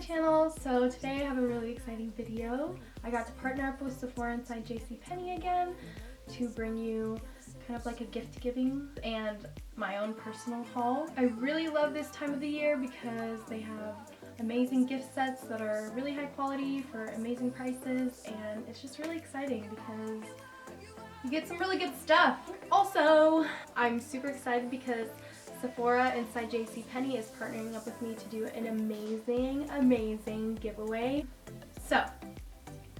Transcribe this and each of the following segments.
channel. So today I have a really exciting video. I got to partner up with Sephora inside JCPenney again to bring you kind of like a gift giving and my own personal haul. I really love this time of the year because they have amazing gift sets that are really high quality for amazing prices, and it's just really exciting because you get some really good stuff. Also, I'm super excited because Sephora inside JCPenney is partnering up with me to do an amazing giveaway. So,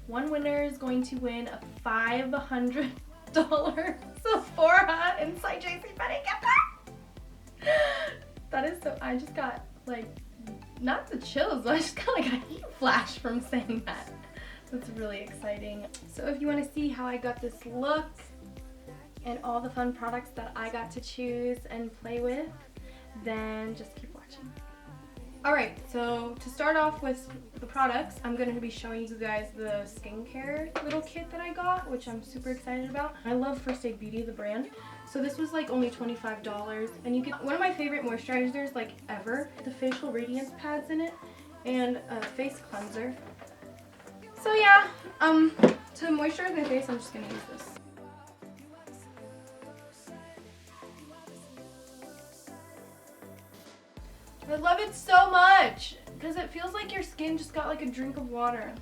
one winner is going to win a $500 Sephora inside JCPenney gift card. That is so, I just got like, not the chills, but I just got like a heat flash from saying that. That's really exciting. So if you want to see how I got this look and all the fun products that I got to choose and play with, then just keep watching. Alright, so to start off with the products, I'm going to be showing you guys the skincare little kit that I got, which I'm super excited about. I love First Aid Beauty, the brand. So this was like only $25, and you get one of my favorite moisturizers like ever, the facial radiance pads in it, and a face cleanser. So yeah, to moisturize my face, I'm just going to use this. I love it so much because it feels like your skin just got like a drink of water.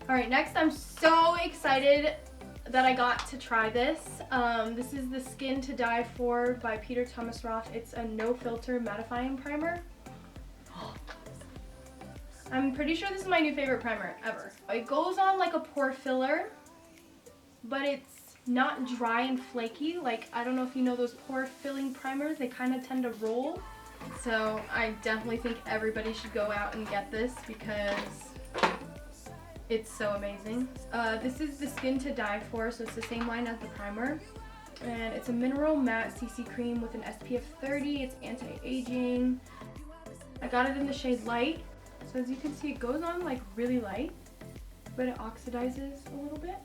Alright, next I'm so excited that I got to try this. This is the Skin to Die For by Peter Thomas Roth. It's a no filter mattifying primer. I'm pretty sure this is my new favorite primer ever. It goes on like a pore filler, but it's not dry and flaky. Like, I don't know if you know those pore filling primers, they kind of tend to roll. So I definitely think everybody should go out and get this because it's so amazing. This is the Skin to Die For, so it's the same line as the primer. And it's a mineral matte CC cream with an SPF 30. It's anti-aging. I got it in the shade Light. So as you can see, it goes on like really light, but it oxidizes a little bit,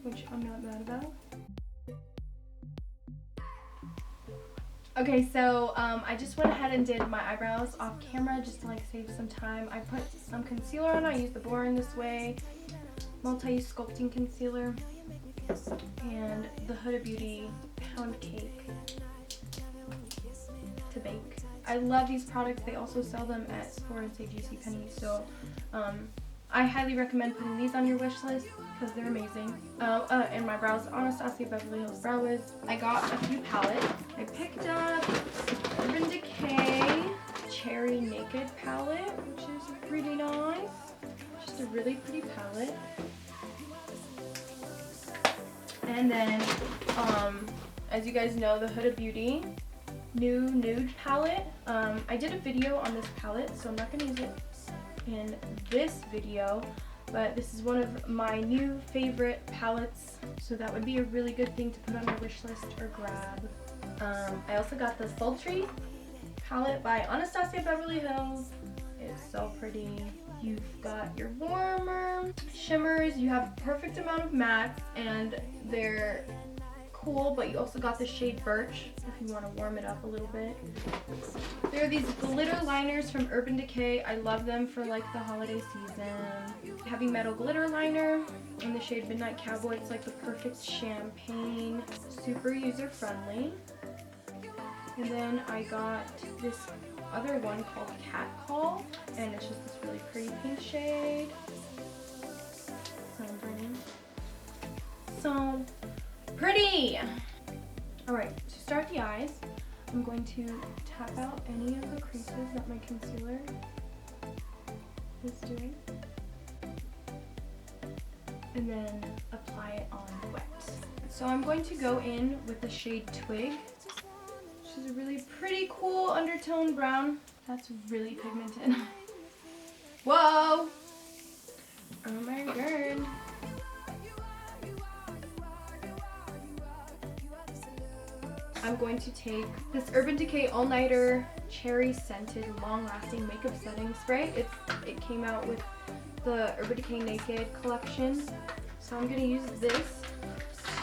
which I'm not mad about. Okay, so I just went ahead and did my eyebrows off camera just to like save some time. I put some concealer on. I used the Born This Way multi-use sculpting concealer and the Huda Beauty Pound Cake to bake. I love these products. They also sell them at Sephora and JCPenney, so I highly recommend putting these on your wish list because they're amazing. And my brows, Anastacio Beverly Hills Brow Wiz. I got a few palettes. I picked up Urban Decay Cherry Naked palette, which is really nice. Just a really pretty palette. And then, as you guys know, the Huda Beauty new nude palette. I did a video on this palette, so I'm not going to use it in this video, but this is one of my new favorite palettes, so that would be a really good thing to put on your wish list or grab. I also got the Sultry palette by Anastasia Beverly Hills. It's so pretty. You've got your warmer shimmers, you have a perfect amount of mattes, and they're cool, but you also got the shade Birch if you want to warm it up a little bit. There are these glitter liners from Urban Decay. I love them for like the holiday season. Heavy Metal glitter liner in the shade Midnight Cowboy. It's like the perfect champagne, super user friendly. And then I got this other one called Cat Call, and it's just this really pretty pink shade. So pretty. So pretty! Alright, to start the eyes, I'm going to tap out any of the creases that my concealer is doing, and then apply it on wet. So I'm going to go in with the shade Twig, which is a really pretty cool undertone brown. That's really pigmented. Whoa! Oh my god. I'm going to take this Urban Decay All Nighter Cherry Scented Long Lasting Makeup Setting Spray. It came out with the Urban Decay Naked collection. So I'm going to use this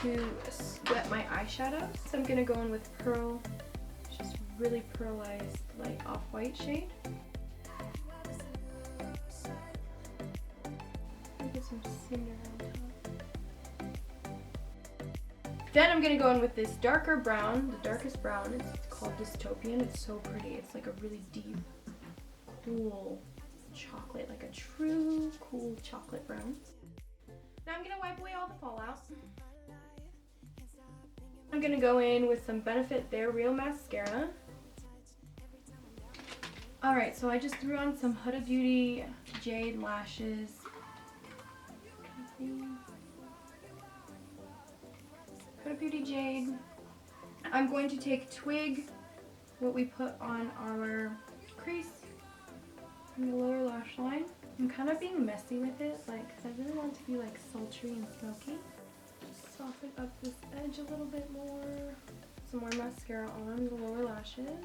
to wet my eyeshadow. So I'm going to go in with Pearl, just really pearlized, like off-white shade. some cinder on top. Then I'm gonna go in with this darker brown, the darkest brown. It's called Dystopian. It's so pretty. It's like a really deep, cool chocolate, like a true cool chocolate brown. Now I'm gonna wipe away all the fallout. I'm gonna go in with some Benefit They're Real mascara. Alright, so I just threw on some Huda Beauty Jade lashes. Huda Beauty Jade. I'm going to take Twig, what we put on our crease in the lower lash line. I'm kind of being messy with it, like, because I really want it to be like sultry and smoky. Just soften up this edge a little bit more. Some more mascara on the lower lashes.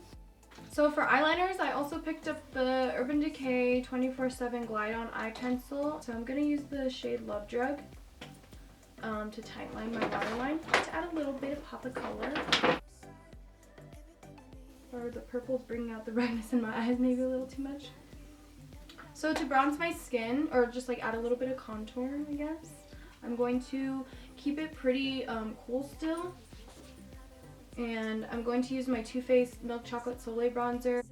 So for eyeliners, I also picked up the Urban Decay 24/7 Glide On Eye Pencil. So I'm going to use the shade Love Drug to tightline my waterline to add a little bit of pop of color. Or the purple's bringing out the redness in my eyes maybe a little too much. So to bronze my skin, or just like add a little bit of contour, I guess, I'm going to keep it pretty cool still. And I'm going to use my Too Faced Milk Chocolate Soleil Bronzer.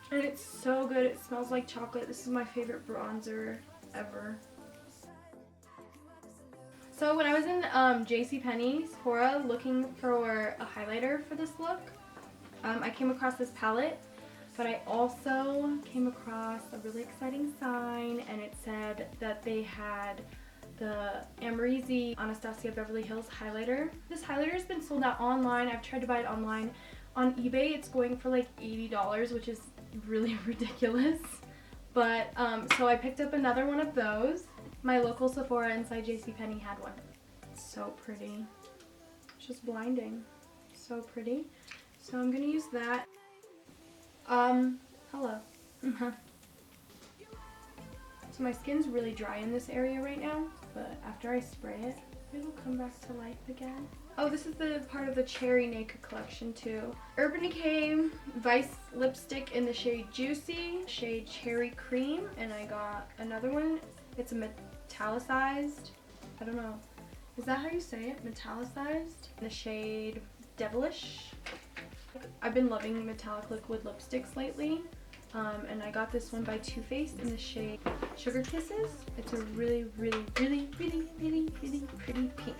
And it's so good. It smells like chocolate. This is my favorite bronzer ever. So when I was in JCPenney, Sephora, looking for a highlighter for this look, I came across this palette. But I also came across a really exciting sign, and it said that they had the Amrezy Anastasia Beverly Hills highlighter. This highlighter has been sold out online. I've tried to buy it online. On eBay, it's going for like $80, which is really ridiculous. But, so I picked up another one of those. My local Sephora inside JCPenney had one. It's so pretty. It's just blinding. So pretty. So I'm gonna use that. Hello. So my skin's really dry in this area right now, but after I spray it, it'll come back to life again. Oh, this is the part of the Cherry Naked collection too. Urban Decay Vice lipstick in the shade Juicy, shade Cherry Cream, and I got another one. It's a metallicized, I don't know, is that how you say it? Metallicized? In the shade Devilish. I've been loving metallic liquid lipsticks lately, and I got this one by Too Faced in the shade Sugar Kisses. It's a really, really, really, really, really, really pretty pink.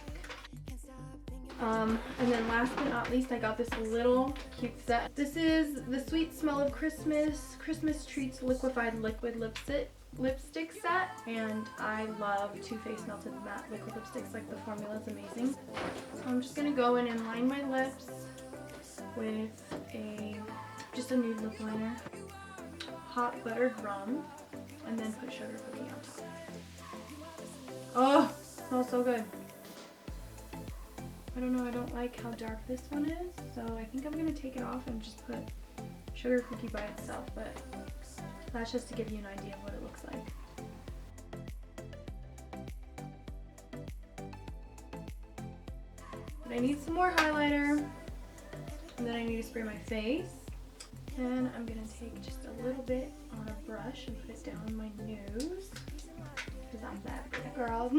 And then last but not least, I got this little cute set. This is the Sweet Smell of Christmas Treats Liquefied Liquid Lipstick set, and I love Too Faced Melted Matte Liquid Lipsticks. Like, the formula is amazing. So I'm just gonna go in and line my lips with just a nude lip liner, hot buttered rum, and then put sugar cookie on top. Oh, smells so good. I don't know, I don't like how dark this one is, so I think I'm gonna take it off and just put sugar cookie by itself, but that's just to give you an idea of what it looks like. But I need some more highlighter. And then I need to spray my face. And I'm going to take just a little bit on a brush and put it down my nose. Because I'm that big girl.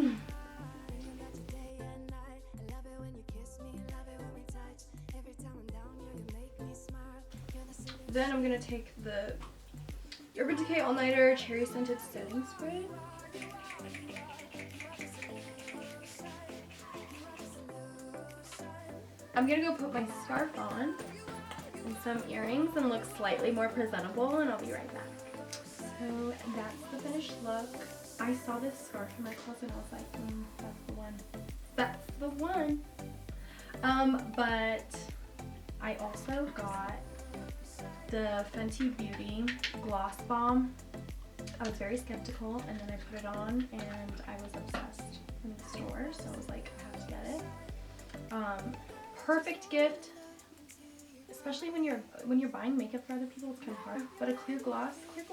Then I'm going to take the Urban Decay All Nighter Cherry Scented Setting Spray. I'm gonna go put my scarf on and some earrings and look slightly more presentable, and I'll be right back. So that's the finished look. I saw this scarf in my closet and I was like, that's the one. That's the one. But I also got the Fenty Beauty Gloss Bomb. I was very skeptical, and then I put it on and I was obsessed in the store, so I was like, I have to get it. Perfect gift, especially when you're buying makeup for other people. It's kind of hard. But a clear gloss, this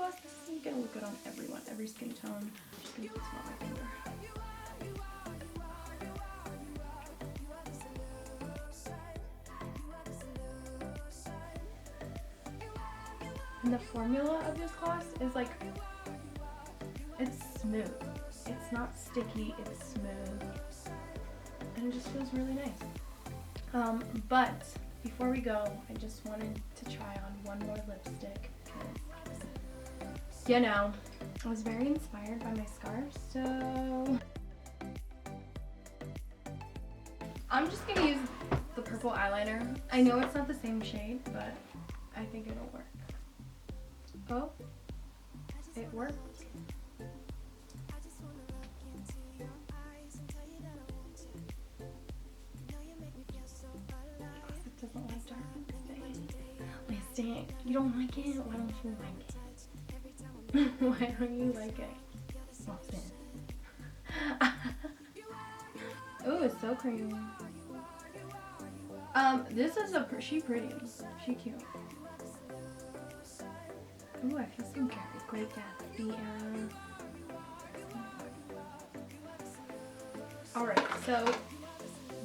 is gonna look good on everyone, every skin tone. I'm just gonna put some on my finger. And the formula of this gloss is like It's smooth. It's not sticky, it's smooth. And it just feels really nice. But before we go, I just wanted to try on one more lipstick. You know, I was very inspired by my scarf, so I'm just gonna use the purple eyeliner. I know it's not the same shade, but I think it'll work. Oh, it worked. It doesn't like dark lipstick. You don't like it? Why don't you like it? Why don't you like it? What's it? Oh, it's so creamy. This is she pretty. She cute. Ooh, I feel some Great Gatsby era. Alright, so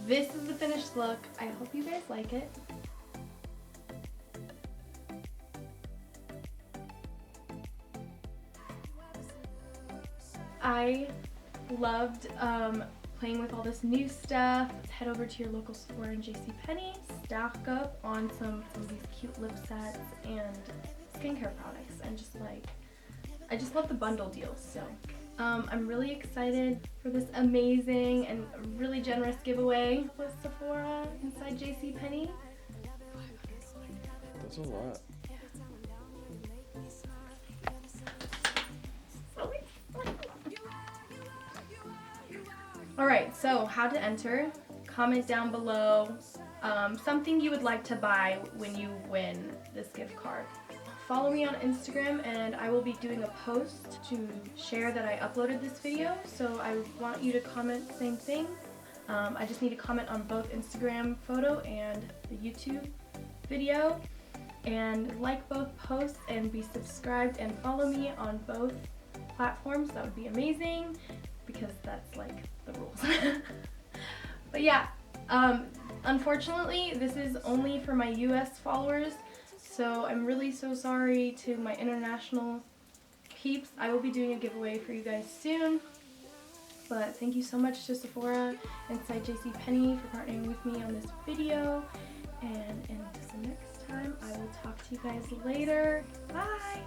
this is the finished look. I hope you guys like it. I loved playing with all this new stuff. Let's head over to your local Sephora and JCPenney. Stock up on some of these cute lip sets and skincare products, and I just love the bundle deals. So I'm really excited for this amazing and really generous giveaway with Sephora inside JCPenney. That's a lot. Alright, so how to enter. Comment down below something you would like to buy when you win this gift card. Follow me on Instagram and I will be doing a post to share that I uploaded this video. So I want you to comment the same thing. I just need to comment on both Instagram photo and the YouTube video. And like both posts and be subscribed and follow me on both platforms. That would be amazing because that's like the rules. But yeah, unfortunately this is only for my US followers, so I'm really so sorry to my international peeps. I will be doing a giveaway for you guys soon, but thank you so much to Sephora inside JCPenney for partnering with me on this video, and until next time I will talk to you guys later. Bye!